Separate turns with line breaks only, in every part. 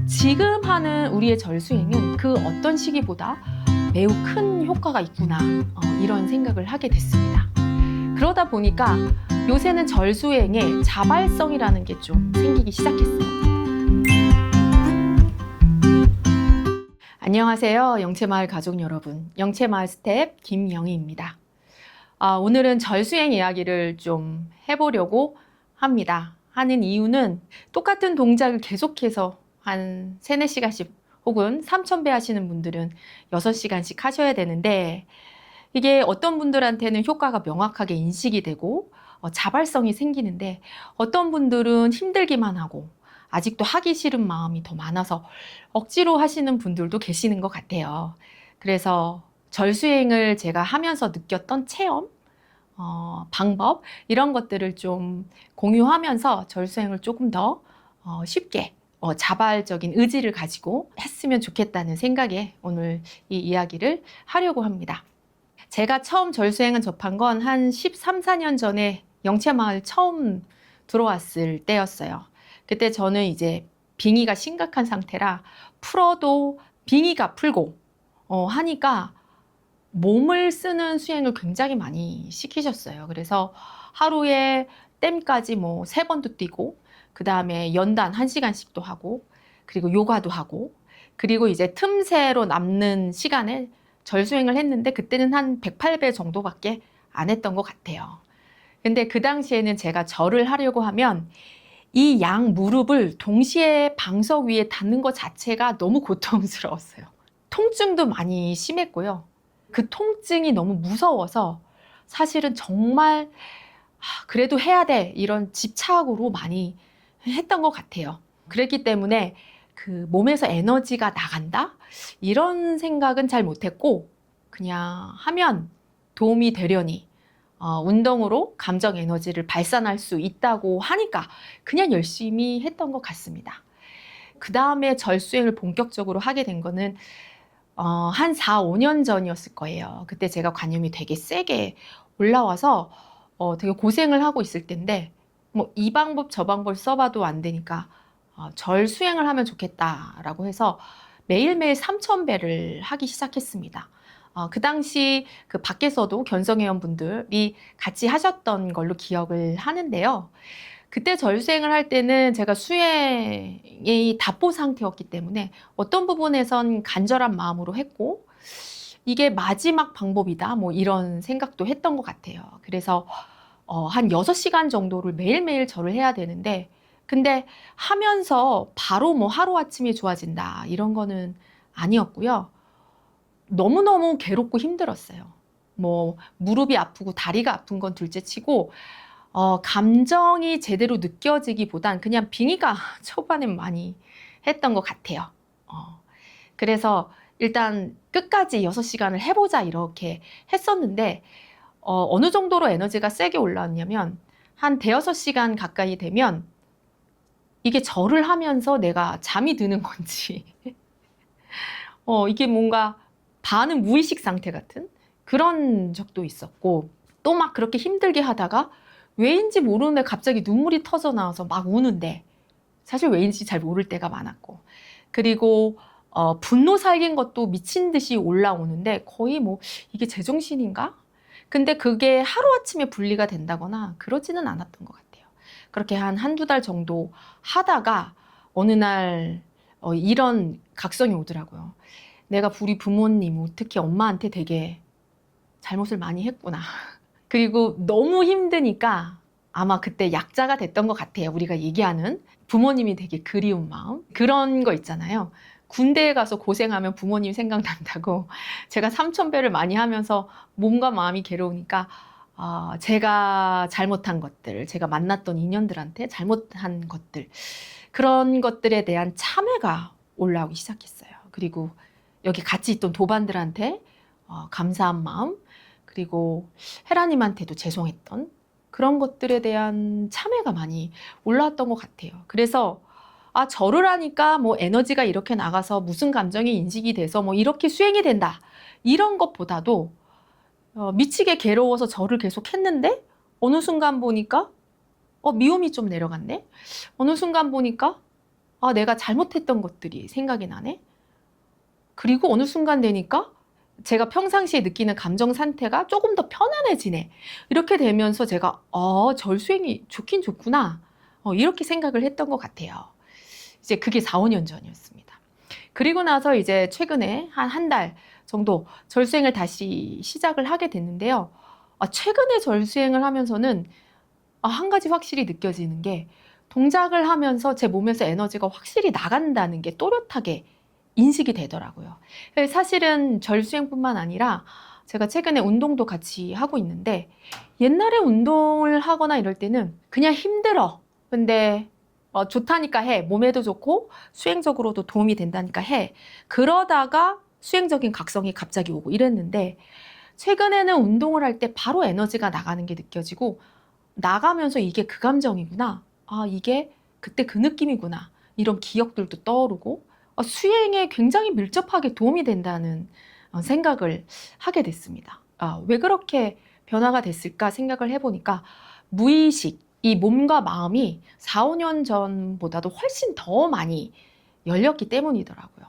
지금 하는 우리의 절수행은 그 어떤 시기보다 매우 큰 효과가 있구나, 이런 생각을 하게 됐습니다. 그러다 보니까 요새는 절수행에 자발성이라는 게 좀 생기기 시작했어요. 안녕하세요. 영채마을 가족 여러분. 영채마을 스텝 김영희입니다. 오늘은 절수행 이야기를 좀 해보려고 합니다. 하는 이유는 똑같은 동작을 계속해서 한 3, 4시간씩 혹은 3,000배 하시는 분들은 6시간씩 하셔야 되는데, 이게 어떤 분들한테는 효과가 명확하게 인식이 되고 자발성이 생기는데, 어떤 분들은 힘들기만 하고 아직도 하기 싫은 마음이 더 많아서 억지로 하시는 분들도 계시는 것 같아요. 그래서 절수행을 제가 하면서 느꼈던 체험, 방법, 이런 것들을 좀 공유하면서 절수행을 조금 더 쉽게 자발적인 의지를 가지고 했으면 좋겠다는 생각에 오늘 이 이야기를 하려고 합니다. 제가 처음 절수행을 접한 건 한 13, 14년 전에 영채마을 처음 들어왔을 때였어요. 그때 저는 이제 빙의가 심각한 상태라 풀어도 빙의가 풀고 하니까 몸을 쓰는 수행을 굉장히 많이 시키셨어요. 그래서 하루에 댐까지 3번도 뛰고, 그 다음에 연단 1시간씩도 하고, 그리고 요가도 하고, 그리고 이제 틈새로 남는 시간에 절수행을 했는데, 그때는 한 108배 정도밖에 안 했던 것 같아요. 근데 그 당시에는 제가 절을 하려고 하면 이 양 무릎을 동시에 방석 위에 닿는 것 자체가 너무 고통스러웠어요. 통증도 많이 심했고요. 그 통증이 너무 무서워서 사실은 정말 그래도 해야 돼, 이런 집착으로 많이 했던 것 같아요. 그랬기 때문에 그 몸에서 에너지가 나간다? 이런 생각은 잘 못했고, 그냥 하면 도움이 되려니 운동으로 감정 에너지를 발산할 수 있다고 하니까 그냥 열심히 했던 것 같습니다. 그 다음에 절수행을 본격적으로 하게 된 거는 한 4, 5년 전이었을 거예요. 그때 제가 관념이 되게 세게 올라와서 되게 고생을 하고 있을 텐데, 이 방법 저 방법 써봐도 안 되니까 절수행을 하면 좋겠다라고 해서 매일매일 3,000배를 하기 시작했습니다. 그 당시 그 밖에서도 견성회원분들이 같이 하셨던 걸로 기억을 하는데요. 그때 절수행을 할 때는 제가 수행이 답보 상태였기 때문에 어떤 부분에선 간절한 마음으로 했고, 이게 마지막 방법이다, 이런 생각도 했던 것 같아요. 그래서 한 6시간 정도를 매일매일 절을 해야 되는데, 근데 하면서 바로 하루아침에 좋아진다, 이런 거는 아니었고요. 너무너무 괴롭고 힘들었어요. 무릎이 아프고 다리가 아픈 건 둘째 치고, 감정이 제대로 느껴지기보단 그냥 빙의가 초반엔 많이 했던 것 같아요. 그래서 일단 끝까지 6시간을 해보자, 이렇게 했었는데, 어느 정도로 에너지가 세게 올라왔냐면, 한 대여섯 시간 가까이 되면 이게 절을 하면서 내가 잠이 드는 건지, 이게 뭔가 반은 무의식 상태 같은 그런 적도 있었고, 또 막 그렇게 힘들게 하다가 왜인지 모르는데 갑자기 눈물이 터져 나와서 막 우는데, 사실 왜인지 잘 모를 때가 많았고, 그리고 분노 살긴 것도 미친 듯이 올라오는데 거의 이게 제정신인가? 근데 그게 하루아침에 분리가 된다거나 그러지는 않았던 것 같아요. 그렇게 한두 달 정도 하다가 어느 날 이런 각성이 오더라고요. 내가 우리 부모님, 특히 엄마한테 되게 잘못을 많이 했구나. 그리고 너무 힘드니까 아마 그때 약자가 됐던 것 같아요. 우리가 얘기하는 부모님이 되게 그리운 마음, 그런 거 있잖아요. 군대에 가서 고생하면 부모님 생각난다고. 제가 3,000배를 많이 하면서 몸과 마음이 괴로우니까 제가 잘못한 것들, 제가 만났던 인연들한테 잘못한 것들, 그런 것들에 대한 참회가 올라오기 시작했어요. 그리고 여기 같이 있던 도반들한테 감사한 마음, 그리고 헤라님한테도 죄송했던 그런 것들에 대한 참회가 많이 올라왔던 것 같아요. 그래서 절을 하니까 에너지가 이렇게 나가서 무슨 감정이 인식이 돼서 이렇게 수행이 된다, 이런 것보다도 미치게 괴로워서 절을 계속 했는데 어느 순간 보니까 미움이 좀 내려갔네. 어느 순간 보니까 아, 내가 잘못했던 것들이 생각이 나네. 그리고 어느 순간 되니까 제가 평상시에 느끼는 감정 상태가 조금 더 편안해지네. 이렇게 되면서 제가 절수행이 좋긴 좋구나. 이렇게 생각을 했던 것 같아요. 이제 그게 4, 5년 전이었습니다. 그리고 나서 이제 최근에 한 달 정도 절수행을 다시 시작을 하게 됐는데요. 최근에 절수행을 하면서는 한 가지 확실히 느껴지는 게, 동작을 하면서 제 몸에서 에너지가 확실히 나간다는 게 또렷하게 인식이 되더라고요. 사실은 절수행뿐만 아니라 제가 최근에 운동도 같이 하고 있는데, 옛날에 운동을 하거나 이럴 때는 그냥 힘들어. 근데 좋다니까 해. 몸에도 좋고 수행적으로도 도움이 된다니까 해. 그러다가 수행적인 각성이 갑자기 오고 이랬는데, 최근에는 운동을 할 때 바로 에너지가 나가는 게 느껴지고, 나가면서 이게 그 감정이구나. 이게 그때 그 느낌이구나. 이런 기억들도 떠오르고, 수행에 굉장히 밀접하게 도움이 된다는 생각을 하게 됐습니다. 왜 그렇게 변화가 됐을까 생각을 해보니까, 무의식, 이 몸과 마음이 4, 5년 전보다도 훨씬 더 많이 열렸기 때문이더라고요.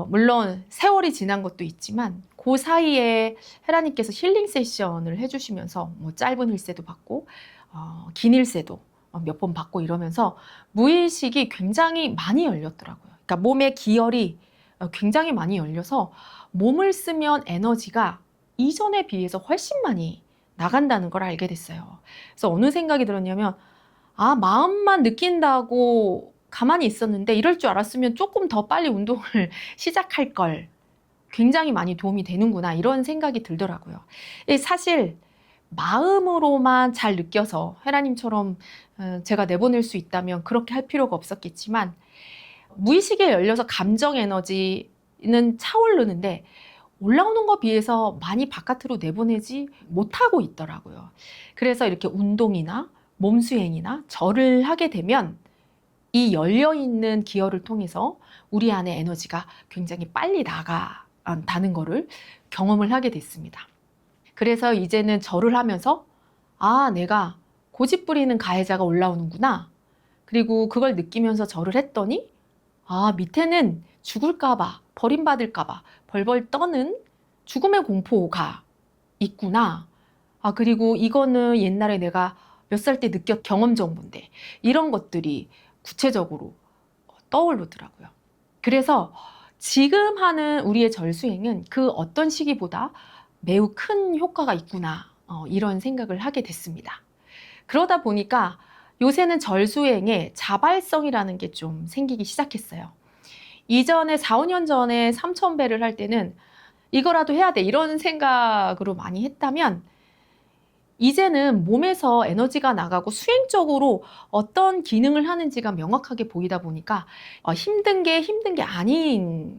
물론 세월이 지난 것도 있지만, 그 사이에 헤라님께서 힐링 세션을 해주시면서 뭐 짧은 일세도 받고 긴 일세도 몇 번 받고 이러면서 무의식이 굉장히 많이 열렸더라고요. 그러니까 몸의 기혈이 굉장히 많이 열려서 몸을 쓰면 에너지가 이전에 비해서 훨씬 많이 나간다는 걸 알게 됐어요. 그래서 어느 생각이 들었냐면, 마음만 느낀다고 가만히 있었는데 이럴 줄 알았으면 조금 더 빨리 운동을 시작할 걸. 굉장히 많이 도움이 되는구나, 이런 생각이 들더라고요. 사실 마음으로만 잘 느껴서 헤라님처럼 제가 내보낼 수 있다면 그렇게 할 필요가 없었겠지만, 무의식에 열려서 감정 에너지는 차오르는데 올라오는 것에 비해서 많이 바깥으로 내보내지 못하고 있더라고요. 그래서 이렇게 운동이나 몸수행이나 절을 하게 되면 이 열려있는 기혈을 통해서 우리 안에 에너지가 굉장히 빨리 나간다는 거를 경험을 하게 됐습니다. 그래서 이제는 절을 하면서 내가 고집 부리는 가해자가 올라오는구나. 그리고 그걸 느끼면서 절을 했더니 밑에는 죽을까봐, 버림받을까봐 벌벌 떠는 죽음의 공포가 있구나. 그리고 이거는 옛날에 내가 몇 살 때 느꼈 경험 정보인데, 이런 것들이 구체적으로 떠오르더라고요. 그래서 지금 하는 우리의 절수행은 그 어떤 시기보다 매우 큰 효과가 있구나, 이런 생각을 하게 됐습니다. 그러다 보니까 요새는 절수행에 자발성이라는 게 좀 생기기 시작했어요. 이전에 4, 5년 전에 3,000배를 할 때는 이거라도 해야 돼, 이런 생각으로 많이 했다면, 이제는 몸에서 에너지가 나가고 수행적으로 어떤 기능을 하는지가 명확하게 보이다 보니까 힘든 게 아닌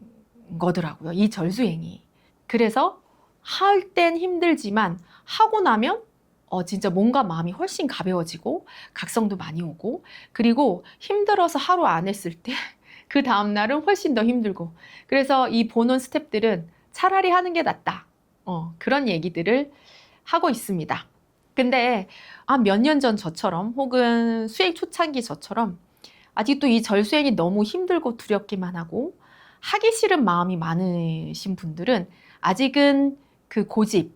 거더라고요, 이 절수행이. 그래서 할 땐 힘들지만 하고 나면 진짜 몸과 마음이 훨씬 가벼워지고 각성도 많이 오고, 그리고 힘들어서 하루 안 했을 때 그 다음날은 훨씬 더 힘들고, 그래서 이 보는 스텝들은 차라리 하는 게 낫다, 그런 얘기들을 하고 있습니다. 근데 몇 년 전 저처럼, 혹은 수행 초창기 저처럼 아직도 이 절수행이 너무 힘들고 두렵기만 하고 하기 싫은 마음이 많으신 분들은 아직은 그 고집,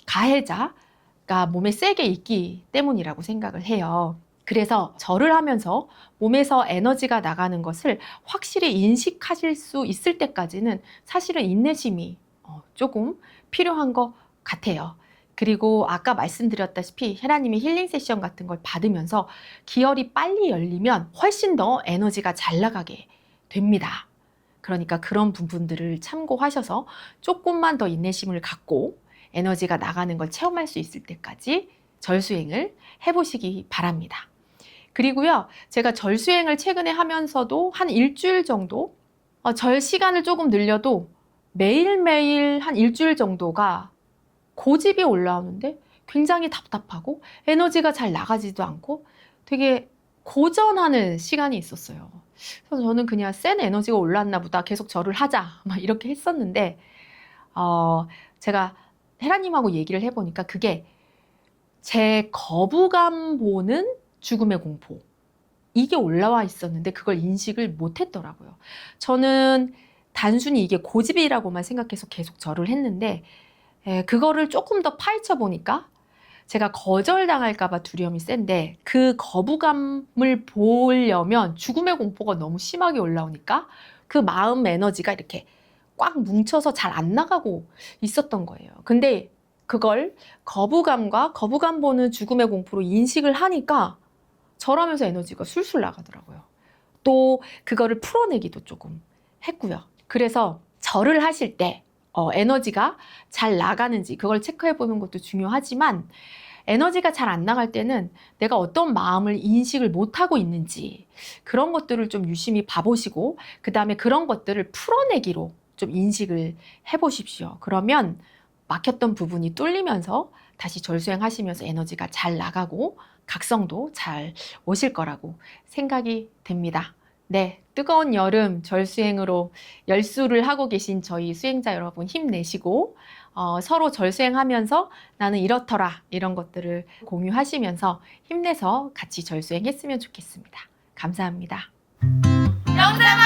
가해자가 몸에 세게 있기 때문이라고 생각을 해요. 그래서 절을 하면서 몸에서 에너지가 나가는 것을 확실히 인식하실 수 있을 때까지는 사실은 인내심이 조금 필요한 것 같아요. 그리고 아까 말씀드렸다시피 헤라님이 힐링 세션 같은 걸 받으면서 기혈이 빨리 열리면 훨씬 더 에너지가 잘 나가게 됩니다. 그러니까 그런 부분들을 참고하셔서 조금만 더 인내심을 갖고 에너지가 나가는 걸 체험할 수 있을 때까지 절수행을 해보시기 바랍니다. 그리고요, 제가 절수행을 최근에 하면서도 한 일주일 정도, 절 시간을 조금 늘려도 매일매일 한 일주일 정도가 고집이 올라오는데 굉장히 답답하고 에너지가 잘 나가지도 않고 되게 고전하는 시간이 있었어요. 그래서 저는 그냥 센 에너지가 올랐나 보다, 계속 절을 하자, 막 이렇게 했었는데, 제가 헤라님하고 얘기를 해보니까 그게 제 거부감 보는 죽음의 공포, 이게 올라와 있었는데 그걸 인식을 못 했더라고요. 저는 단순히 이게 고집이라고만 생각해서 계속 절을 했는데 그거를 조금 더 파헤쳐 보니까 제가 거절당할까봐 두려움이 센데 그 거부감을 보려면 죽음의 공포가 너무 심하게 올라오니까 그 마음 에너지가 이렇게 꽉 뭉쳐서 잘 안 나가고 있었던 거예요. 근데 그걸 거부감과 거부감 보는 죽음의 공포로 인식을 하니까 절하면서 에너지가 술술 나가더라고요. 또 그거를 풀어내기도 조금 했고요. 그래서 절을 하실 때 에너지가 잘 나가는지 그걸 체크해 보는 것도 중요하지만 에너지가 잘 안 나갈 때는 내가 어떤 마음을 인식을 못하고 있는지 그런 것들을 좀 유심히 봐보시고 그 다음에 그런 것들을 풀어내기로 좀 인식을 해보십시오. 그러면 막혔던 부분이 뚫리면서 다시 절수행하시면서 에너지가 잘 나가고 각성도 잘 오실 거라고 생각이 됩니다. 네, 뜨거운 여름 절수행으로 열수를 하고 계신 저희 수행자 여러분 힘내시고 서로 절수행하면서 나는 이렇더라 이런 것들을 공유하시면서 힘내서 같이 절수행했으면 좋겠습니다. 감사합니다.
영생